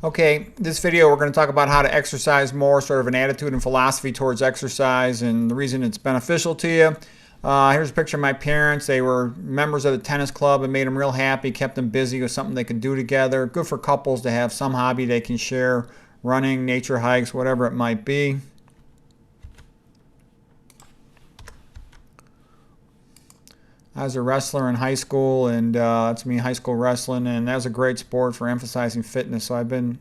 Okay, this video we're going to talk about how to exercise more, sort of an attitude and philosophy towards exercise and the reason it's beneficial to you. Here's a picture of my parents. They were members of the tennis club. It made them real happy, kept them busy with something they could do together. Good for couples to have some hobby they can share, running, nature hikes, whatever it might be. I was a wrestler in high school, and that's me, high school wrestling, and that was a great sport for emphasizing fitness. So I've been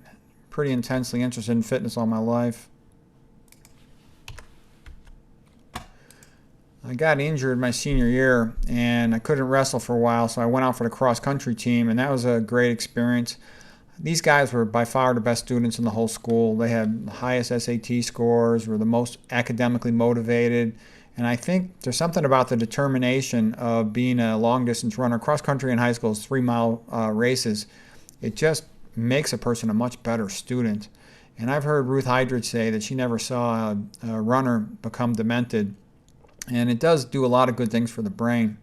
pretty intensely interested in fitness all my life. I got injured my senior year, and I couldn't wrestle for a while, so I went out for the cross-country team, and that was a great experience. These guys were by far the best students in the whole school. They had the highest SAT scores, were the most academically motivated. And I think there's something about the determination of being a long-distance runner. Cross-country in high school is 3-mile races. It just makes a person a much better student. And I've heard Ruth Heidrich say that she never saw a runner become demented. And it does do a lot of good things for the brain.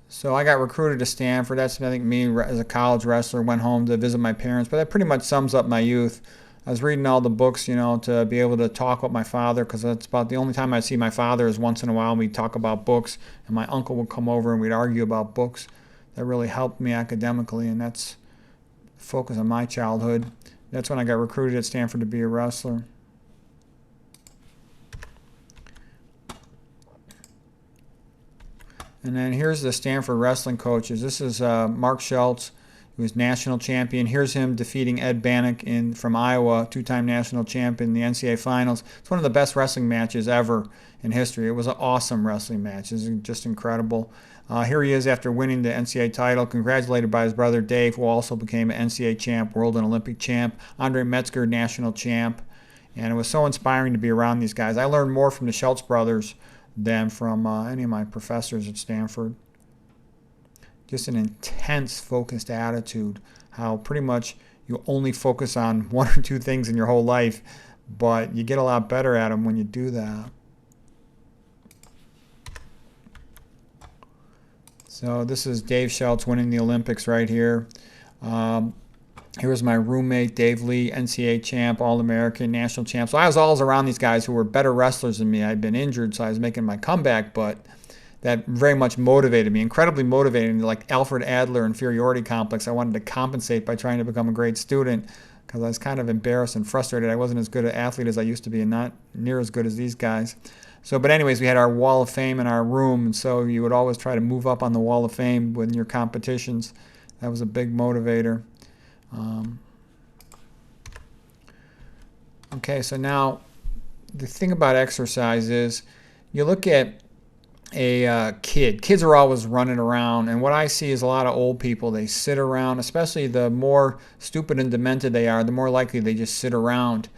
So I got recruited to Stanford. That's, I think, me as a college wrestler. Went home to visit my parents. But that pretty much sums up my youth. I was reading all the books, to be able to talk with my father, because that's about the only time I see my father is once in a while. We'd talk about books, and my uncle would come over and we'd argue about books. That really helped me academically, and that's the focus of my childhood. That's when I got recruited at Stanford to be a wrestler. And then here's the Stanford wrestling coaches. This is Mark Schultz, who was national champion. Here's him defeating Ed Bannock from Iowa, two-time national champion in the NCAA finals. It's one of the best wrestling matches ever in history. It was an awesome wrestling match. It's just incredible. Here he is after winning the NCAA title, congratulated by his brother Dave, who also became an NCAA champ, world and Olympic champ. Andre Metzger, national champ. And it was so inspiring to be around these guys. I learned more from the Schultz brothers than from any of my professors at Stanford. Just an intense, focused attitude. How pretty much you only focus on one or two things in your whole life, but you get a lot better at them when you do that. So this is Dave Schultz winning the Olympics right here. Here was my roommate, Dave Lee, NCAA champ, All-American, national champ. So I was always around these guys who were better wrestlers than me. I'd been injured, so I was making my comeback, but that very much motivated me, incredibly motivating. Like Alfred Adler, inferiority complex. I wanted to compensate by trying to become a great student because I was kind of embarrassed and frustrated. I wasn't as good an athlete as I used to be and not near as good as these guys. So, but anyways, we had our wall of fame in our room, and so you would always try to move up on the wall of fame with your competitions. That was a big motivator. Okay, so now the thing about exercise is you look at a kid. Kids are always running around, and what I see is a lot of old people. They sit around, especially the more stupid and demented they are, the more likely they just sit around.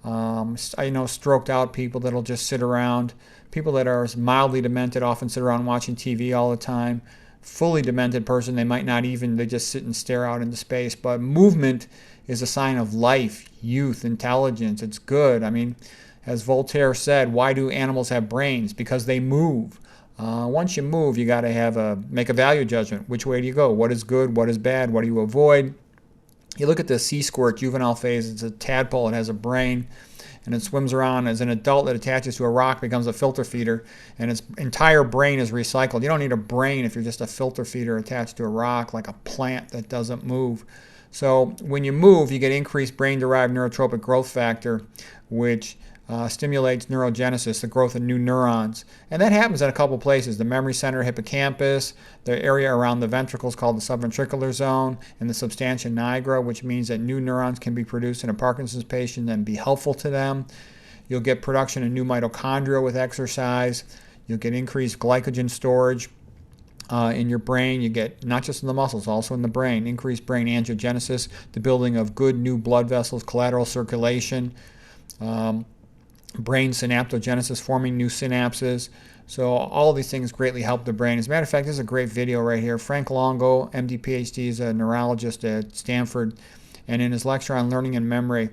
I know stroked out people that'll just sit around. People that are mildly demented often sit around watching TV all the time. Fully demented person, they might not even, they just sit and stare out into space. But movement is a sign of life, youth, intelligence. It's good. I mean, as Voltaire said, why do animals have brains? Because they move. Once you move, you got to make a value judgment. Which way do you go? What is good? What is bad? What do you avoid? You look at the sea squirt, juvenile phase. It's a tadpole. It has a brain, and it swims around. As an adult, it attaches to a rock, becomes a filter feeder, and its entire brain is recycled. You don't need a brain if you're just a filter feeder attached to a rock, like a plant that doesn't move. So when you move, you get increased brain-derived neurotropic growth factor, which stimulates neurogenesis, the growth of new neurons. And that happens in a couple places. The memory center, hippocampus, the area around the ventricles called the subventricular zone, and the substantia nigra, which means that new neurons can be produced in a Parkinson's patient and be helpful to them. You'll get production of new mitochondria with exercise. You'll get increased glycogen storage in your brain. You get, not just in the muscles, also in the brain, increased brain angiogenesis, the building of good new blood vessels, collateral circulation, brain synaptogenesis, forming new synapses. So all of these things greatly help the brain. As a matter of fact, this is a great video right here. Frank Longo, MD, PhD, is a neurologist at Stanford. And in his lecture on learning and memory,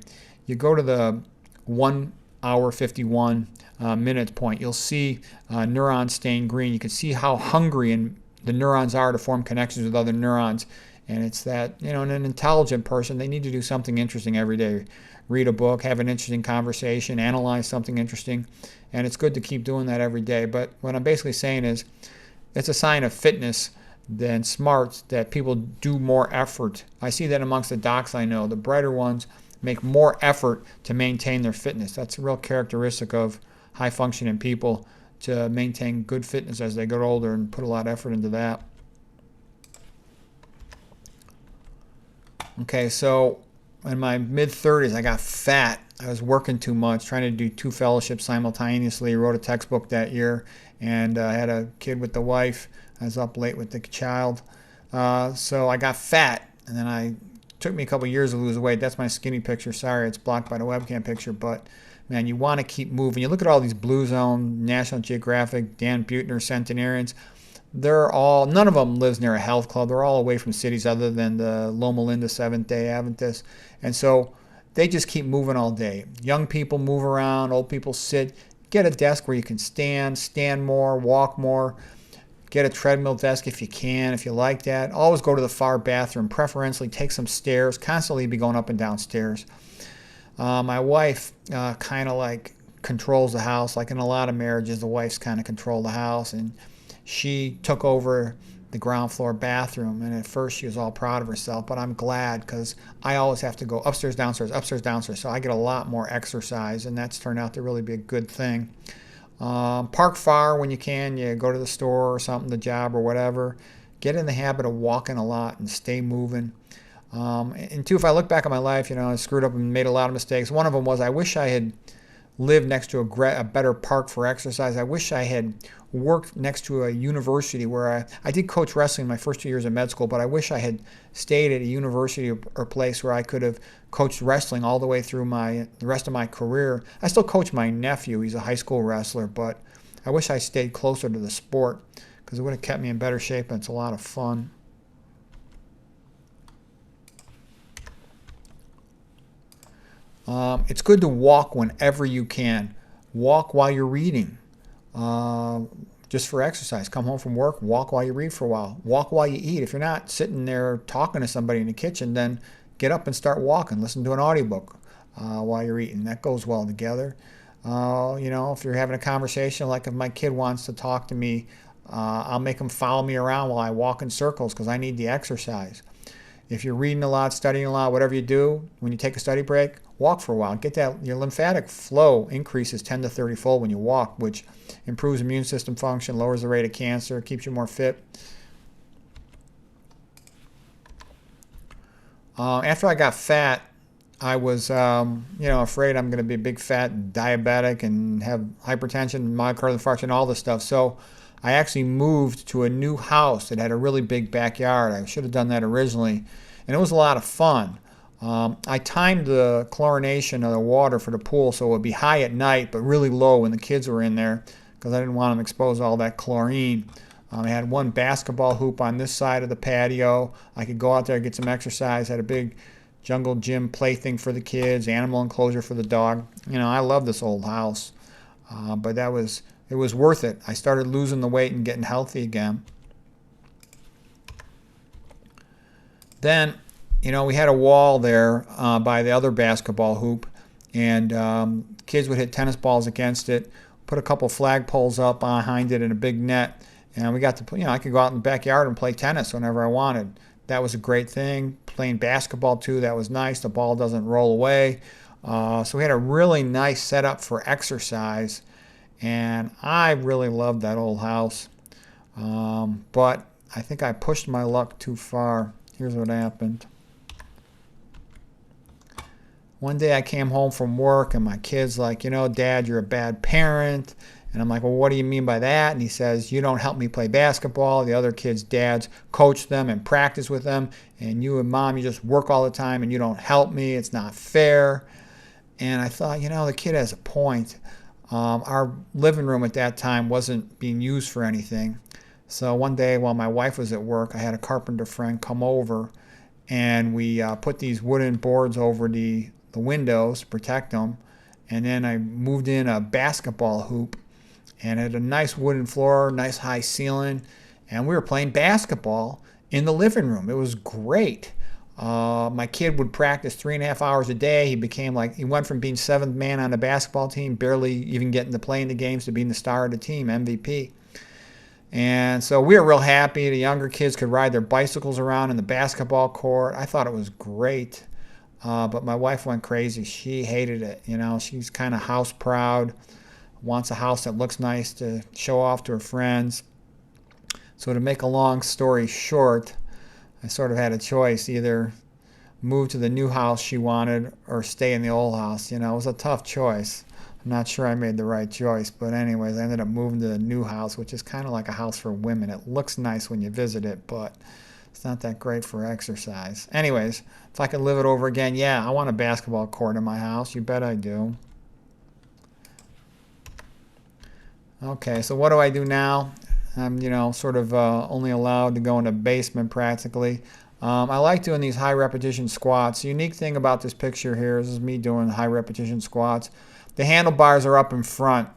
you go to the 1 hour 51 minute point. You'll see neurons staying green. You can see how hungry and the neurons are to form connections with other neurons. And it's that, in an intelligent person, they need to do something interesting every day. Read a book, have an interesting conversation, analyze something interesting. And it's good to keep doing that every day. But what I'm basically saying is it's a sign of fitness and smarts that people do more effort. I see that amongst the docs I know. The brighter ones make more effort to maintain their fitness. That's a real characteristic of high functioning people, to maintain good fitness as they get older and put a lot of effort into that. Okay, so in my mid-30s, I got fat. I was working too much, trying to do 2 fellowships simultaneously. Wrote a textbook that year, and I had a kid with the wife. I was up late with the child. So I got fat, and then it took me a couple years to lose weight. That's my skinny picture. Sorry, it's blocked by the webcam picture, but man, you want to keep moving. You look at all these Blue Zone, National Geographic, Dan Buettner centenarians. None of them lives near a health club. They're all away from cities other than the Loma Linda Seventh-day Adventists. And so they just keep moving all day. Young people move around, old people sit. Get a desk where you can stand more, walk more. Get a treadmill desk if you can, if you like that. Always go to the far bathroom, preferentially take some stairs, constantly be going up and down stairs. My wife kind of like controls the house. Like in a lot of marriages, the wife's kind of control the house, and she took over the ground floor bathroom, and at first she was all proud of herself, but I'm glad because I always have to go upstairs, downstairs, so I get a lot more exercise, and that's turned out to really be a good thing. Park far when you can. You go to the store or something, the job or whatever. Get in the habit of walking a lot and stay moving. And two, if I look back at my life, I screwed up and made a lot of mistakes. One of them was I wish I had lived next to a better park for exercise. I wish I had worked next to a university where I did coach wrestling my first 2 years of med school, but I wish I had stayed at a university or place where I could have coached wrestling all the way through the rest of my career. I still coach my nephew. He's a high school wrestler, but I wish I stayed closer to the sport because it would have kept me in better shape, and it's a lot of fun. It's good to walk whenever you can. Walk while you're reading, just for exercise. Come home from work, walk while you read for a while. Walk while you eat. If you're not sitting there talking to somebody in the kitchen, then get up and start walking. Listen to an audiobook while you're eating. That goes well together. If you're having a conversation, like if my kid wants to talk to me, I'll make him follow me around while I walk in circles because I need the exercise. If you're reading a lot, studying a lot, whatever you do, when you take a study break, walk for a while. Get that. Your lymphatic flow increases 10 to 30 fold when you walk, which improves immune system function, lowers the rate of cancer, keeps you more fit. After I got fat, I was, afraid I'm going to be a big fat diabetic and have hypertension, myocardial infarction, all this stuff. So I actually moved to a new house that had a really big backyard. I should have done that originally, and it was a lot of fun. I timed the chlorination of the water for the pool so it would be high at night but really low when the kids were in there because I didn't want them exposed to all that chlorine. I had one basketball hoop on this side of the patio. I could go out there and get some exercise. Had a big jungle gym plaything for the kids, animal enclosure for the dog. I love this old house, but it was worth it. I started losing the weight and getting healthy again. Then, we had a wall there by the other basketball hoop, and kids would hit tennis balls against it, put a couple flagpoles up behind it and a big net, and we got to, I could go out in the backyard and play tennis whenever I wanted. That was a great thing. Playing basketball too, that was nice. The ball doesn't roll away. So we had a really nice setup for exercise, and I really loved that old house. But I think I pushed my luck too far. Here's what happened. One day I came home from work and my kid's like, Dad, you're a bad parent. And I'm like, well, what do you mean by that? And he says, you don't help me play basketball. The other kids' dads coach them and practice with them. And you and Mom, you just work all the time and you don't help me. It's not fair. And I thought, the kid has a point. Our living room at that time wasn't being used for anything. So one day while my wife was at work, I had a carpenter friend come over, and we put these wooden boards over the windows to protect them. And then I moved in a basketball hoop, and it had a nice wooden floor, nice high ceiling. and we were playing basketball in the living room. It was great. My kid would practice 3.5 hours a day. He went from being seventh man on the basketball team, barely even getting to play in the games, to being the star of the team, MVP. And so we were real happy. The younger kids could ride their bicycles around in the basketball court. I thought it was great. But my wife went crazy. She hated it. She's kind of house proud, wants a house that looks nice to show off to her friends. So to make a long story short, I sort of had a choice: either move to the new house she wanted or stay in the old house. It was a tough choice. I'm not sure I made the right choice, but anyways, I ended up moving to the new house, which is kind of like a house for women. It looks nice when you visit it, but it's not that great for exercise. Anyways, if I could live it over again, yeah, I want a basketball court in my house. You bet I do. Okay, so what do I do now? I'm, sort of only allowed to go in the basement practically. I like doing these high repetition squats. The unique thing about this picture here, this is me doing high repetition squats. The handlebars are up in front.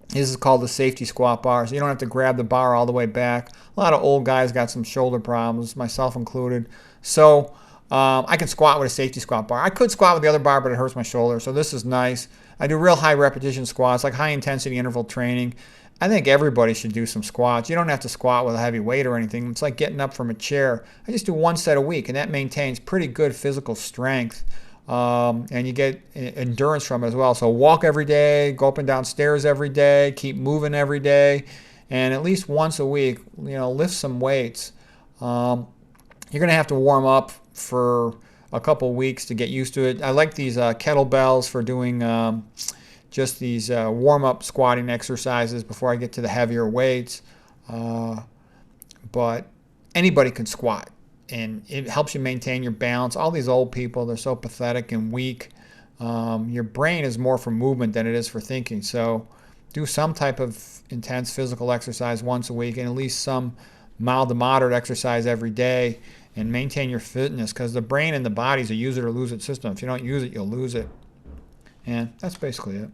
This is called the safety squat bar, so you don't have to grab the bar all the way back. A lot of old guys got some shoulder problems, myself included. So I can squat with a safety squat bar. I could squat with the other bar, but it hurts my shoulder, so this is nice. I do real high repetition squats, like high intensity interval training. I think everybody should do some squats. You don't have to squat with a heavy weight or anything. It's like getting up from a chair. I just do one set a week, and that maintains pretty good physical strength. And you get endurance from it as well. So walk every day, go up and down stairs every day, keep moving every day, and at least once a week, lift some weights. You're going to have to warm up for a couple weeks to get used to it. I like these kettlebells for doing just these warm-up squatting exercises before I get to the heavier weights. But anybody can squat, and it helps you maintain your balance. All these old people, they're so pathetic and weak. Your brain is more for movement than it is for thinking. So do some type of intense physical exercise once a week, and at least some mild to moderate exercise every day, and maintain your fitness, because the brain and the body is a use it or lose it system. If you don't use it, you'll lose it. And that's basically it.